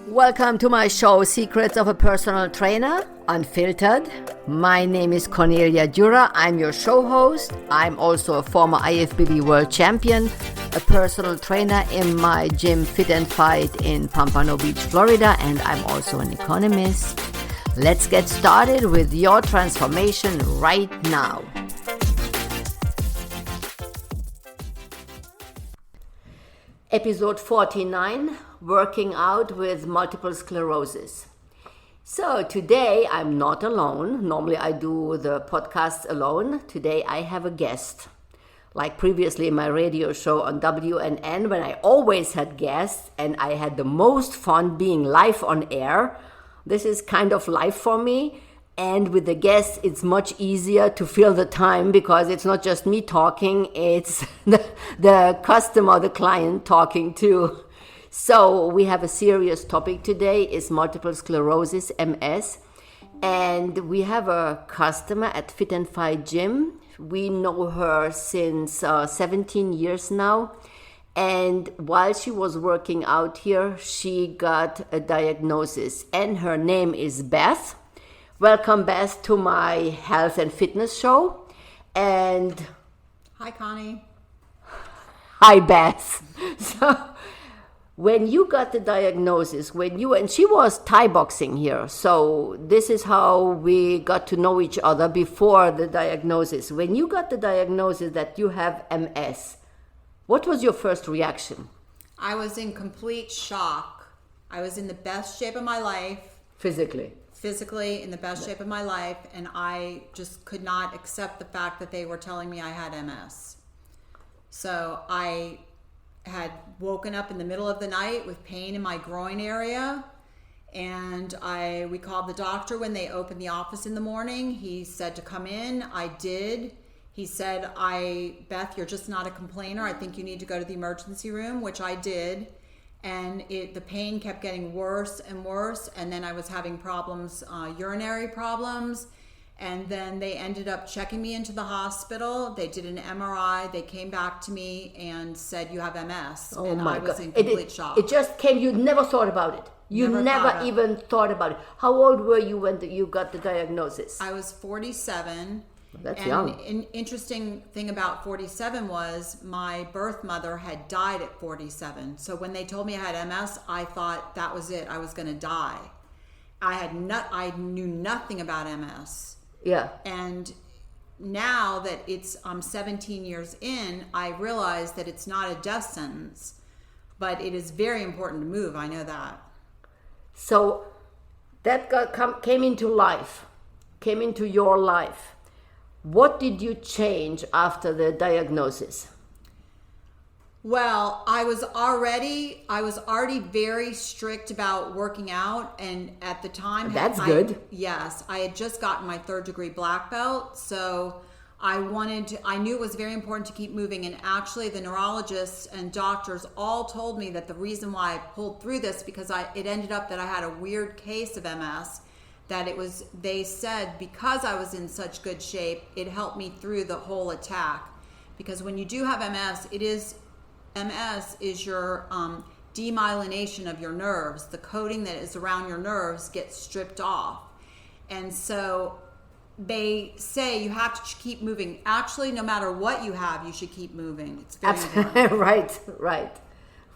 Welcome to my show, Secrets of a Personal Trainer, Unfiltered. My name is Cornelia Dura. I'm your show host. I'm also a former IFBB World Champion, a personal trainer in my gym Fit and Fight in Pompano Beach, Florida, and I'm also an economist. Let's get started with your transformation right now. Episode 49, Working Out with Multiple Sclerosis. So today I'm not alone. Normally I do the podcast alone. Today I have a guest. Like previously in my radio show on WNN, when I always had guests and I had the most fun being live on air. This is kind of live for me. And with the guests, it's much easier to fill the time because it's not just me talking, it's the customer, the client talking too. So we have a serious topic today, is multiple sclerosis, MS. And we have a customer at Fit and Fight Gym. We know her since 17 years now. And while she was working out here, she got a diagnosis. And her name is Beth. Welcome, Beth, to my health and fitness show. And hi, Connie. Hi, Beth. So, when you got the diagnosis, and she was Thai boxing here, so this is how we got to know each other before the diagnosis. When you got the diagnosis that you have MS, what was your first reaction? I was in complete shock. I was in the best shape of my life. Physically in the best shape of my life, and I just could not accept the fact that they were telling me I had MS. So I had woken up in the middle of the night with pain in my groin area, and we called the doctor when they opened the office in the morning. He said to come in. I did. He said, Beth, you're just not a complainer. I think you need to go to the emergency room, which I did. And the pain kept getting worse and worse. And then I was having problems, urinary problems. And then they ended up checking me into the hospital. They did an MRI. They came back to me and said, you have MS. Oh, and my I was God. in complete shock. It just came. You never thought about it. You never even thought about it. How old were you when you got the diagnosis? I was 47. That's young. An interesting thing about 47 was my birth mother had died at 47. So when they told me I had MS, I thought that was it. I was going to die. I knew nothing about MS. Yeah. And now that I'm 17 years in, I realize that it's not a death sentence, but it is very important to move. I know that. So that came into your life. What did you change after the diagnosis? Well, I was already very strict about working out, and at the time That's good. Yes, I had just gotten my 3rd degree black belt, so I knew it was very important to keep moving, and actually the neurologists and doctors all told me that the reason why I pulled through this because it ended up that I had a weird case of MS. They said because I was in such good shape, it helped me through the whole attack. Because when you do have MS is your demyelination of your nerves. The coating that is around your nerves gets stripped off. And so they say you have to keep moving. Actually, no matter what you have, you should keep moving. It's very important.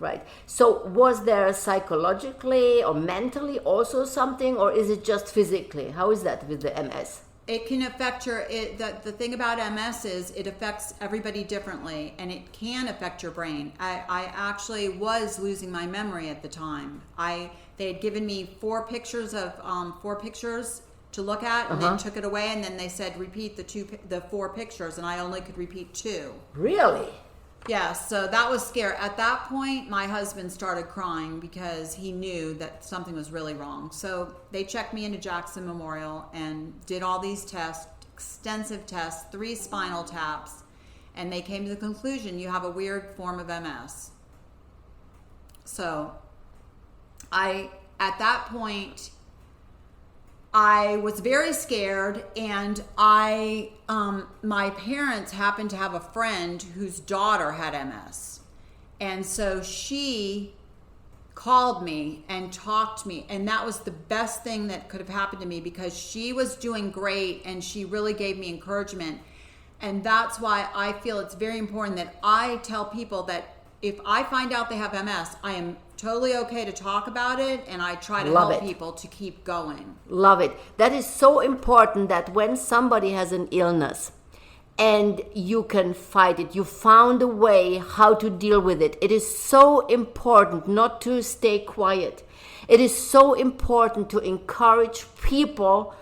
Right. So was there psychologically or mentally also something, or is it just physically? How is that with the MS? It can affect the thing about MS is it affects everybody differently, and it can affect your brain. I actually was losing my memory at the time. They had given me four pictures to look at, and then took it away, and then they said repeat the 4 pictures, and I only could repeat 2. Really? Yeah, so that was scary. At that point, my husband started crying because he knew that something was really wrong. So they checked me into Jackson Memorial and did all these tests, extensive tests, 3 spinal taps, and they came to the conclusion you have a weird form of MS. So at that point, I was very scared, and my parents happened to have a friend whose daughter had MS. And so she called me and talked to me, and that was the best thing that could have happened to me, because she was doing great and she really gave me encouragement. And that's why I feel it's very important that I tell people that if I find out they have MS, I am totally okay to talk about it, and I try to help people to keep going. Love it. That is so important, that when somebody has an illness and you can fight it, you found a way how to deal with it. It is so important not to stay quiet. It is so important to encourage people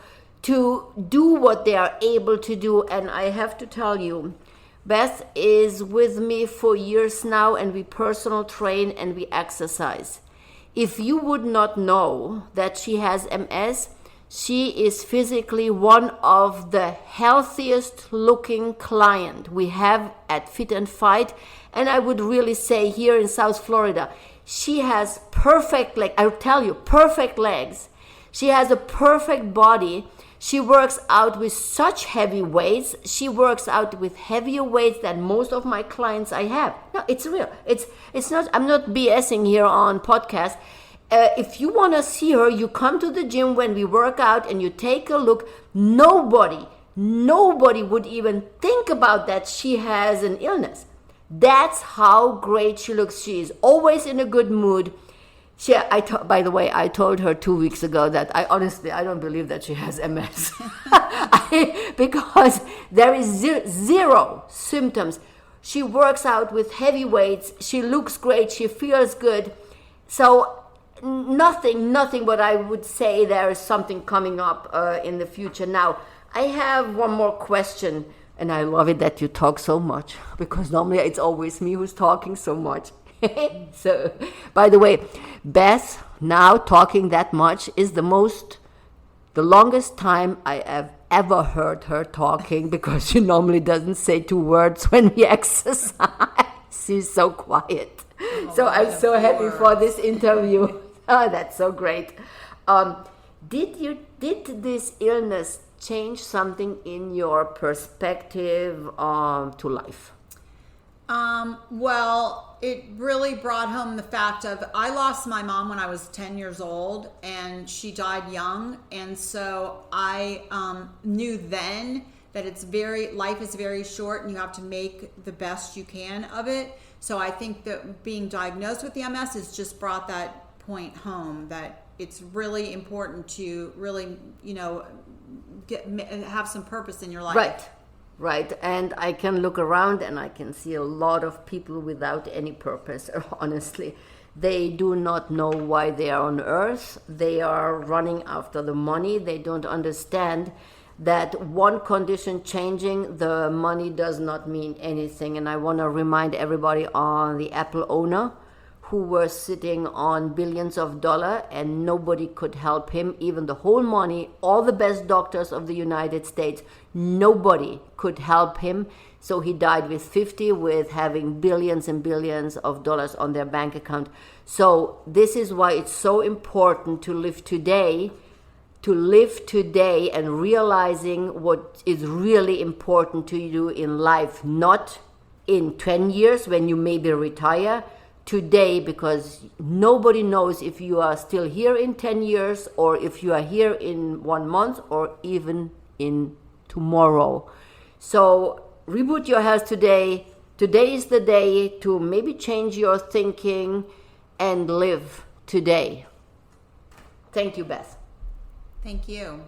to do what they are able to do. And I have to tell you, Beth is with me for years now, and we personal train and we exercise. If you would not know that she has MS, she is physically one of the healthiest looking client we have at Fit and Fight. And I would really say here in South Florida, she has perfect legs. I'll tell you, perfect legs. She has a perfect body. She works out with such heavy weights. She works out with heavier weights than most of my clients I have. No, it's real. It's not, I'm not BSing here on podcast. If you want to see her, you come to the gym when we work out and you take a look. Nobody would even think about that she has an illness. That's how great she looks. She is always in a good mood. By the way, I told her 2 weeks ago that I don't believe that she has MS. Because there is zero symptoms. She works out with heavy weights. She looks great. She feels good. So nothing what I would say there is something coming up in the future. Now, I have one more question, and I love it that you talk so much, because normally it's always me who's talking so much. So, by the way, Beth now talking that much is the longest time I have ever heard her talking, because she normally doesn't say 2 words when we exercise. She's so quiet. So I'm so happy for this interview. Oh, that's so great. Did this illness change something in your perspective to life? Well, it really brought home the fact of, I lost my mom when I was 10 years old, and she died young. And so I knew then that life is very short, and you have to make the best you can of it. So I think that being diagnosed with the MS has just brought that point home, that it's really important to really, have some purpose in your life. Right. And I can look around and I can see a lot of people without any purpose, honestly. They do not know why they are on earth. They are running after the money. They don't understand that one condition changing, the money does not mean anything. And I want to remind everybody on the Apple owner who were sitting on billions of dollars and nobody could help him, even the whole money, all the best doctors of the United States, nobody could help him. So he died with 50, with having billions and billions of dollars on their bank account. So this is why it's so important to live today and realizing what is really important to you in life, not in 10 years when you maybe retire. Today, because nobody knows if you are still here in 10 years or if you are here in 1 month or even in tomorrow. So reboot your health today. Today is the day to maybe change your thinking and live today. Thank you, Beth. Thank you.